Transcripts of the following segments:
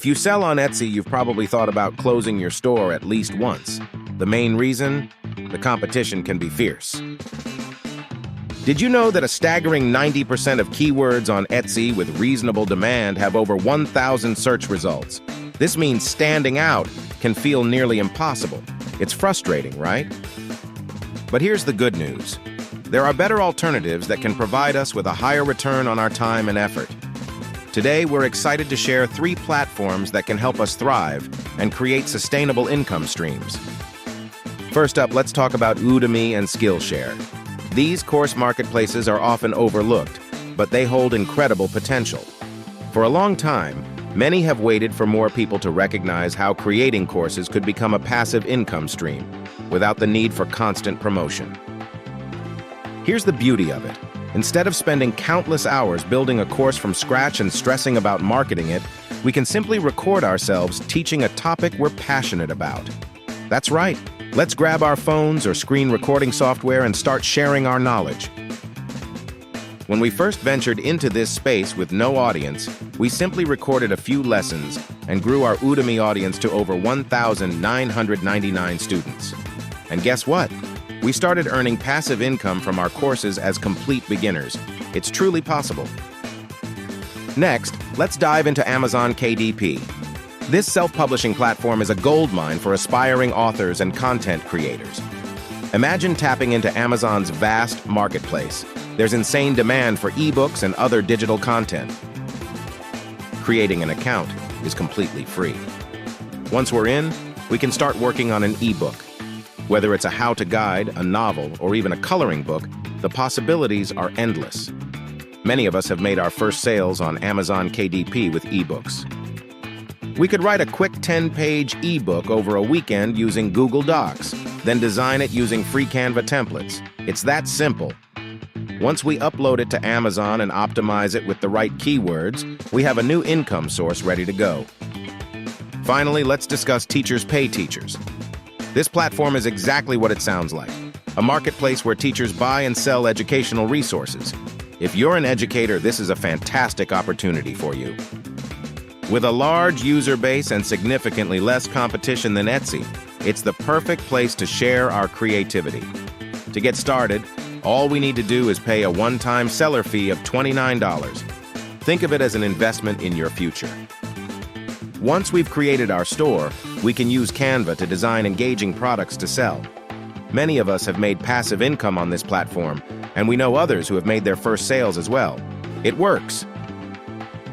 If you sell on Etsy, you've probably thought about closing your store at least once. The main reason? The competition can be fierce. Did you know that a staggering 90% of keywords on Etsy with reasonable demand have over 1,000 search results? This means standing out can feel nearly impossible. It's frustrating, right? But here's the good news. There are better alternatives that can provide us with a higher return on our time and effort. Today, we're excited to share 3 platforms that can help us thrive and create sustainable income streams. First up, let's talk about Udemy and Skillshare. These course marketplaces are often overlooked, but they hold incredible potential. For a long time, many have waited for more people to recognize how creating courses could become a passive income stream without the need for constant promotion. Here's the beauty of it. Instead of spending countless hours building a course from scratch and stressing about marketing it, we can simply record ourselves teaching a topic we're passionate about. That's right. Let's grab our phones or screen recording software and start sharing our knowledge. When we first ventured into this space with no audience, we simply recorded a few lessons and grew our Udemy audience to over 1,999 students. And guess what? We started earning passive income from our courses as complete beginners. It's truly possible. Next, let's dive into Amazon KDP. This self-publishing platform is a goldmine for aspiring authors and content creators. Imagine tapping into Amazon's vast marketplace. There's insane demand for eBooks and other digital content. Creating an account is completely free. Once we're in, we can start working on an ebook. Whether it's a how-to guide, a novel, or even a coloring book, the possibilities are endless. Many of us have made our first sales on Amazon KDP with eBooks. We could write a quick 10-page ebook over a weekend using Google Docs, then design it using free Canva templates. It's that simple. Once we upload it to Amazon and optimize it with the right keywords, we have a new income source ready to go. Finally, let's discuss Teachers Pay Teachers. This platform is exactly what it sounds like, a marketplace where teachers buy and sell educational resources. If you're an educator, this is a fantastic opportunity for you. With a large user base and significantly less competition than Etsy, it's the perfect place to share our creativity. To get started, all we need to do is pay a one-time seller fee of $29. Think of it as an investment in your future. Once we've created our store, we can use Canva to design engaging products to sell. Many of us have made passive income on this platform, and we know others who have made their first sales as well. It works.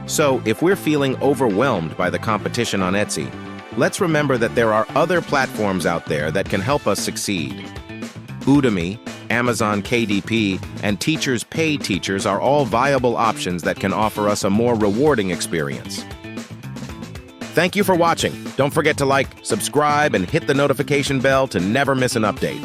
So, if we're feeling overwhelmed by the competition on Etsy, let's remember that there are other platforms out there that can help us succeed. Udemy, Amazon KDP, and Teachers Pay Teachers are all viable options that can offer us a more rewarding experience. Thank you for watching. Don't forget to like, subscribe, and hit the notification bell to never miss an update.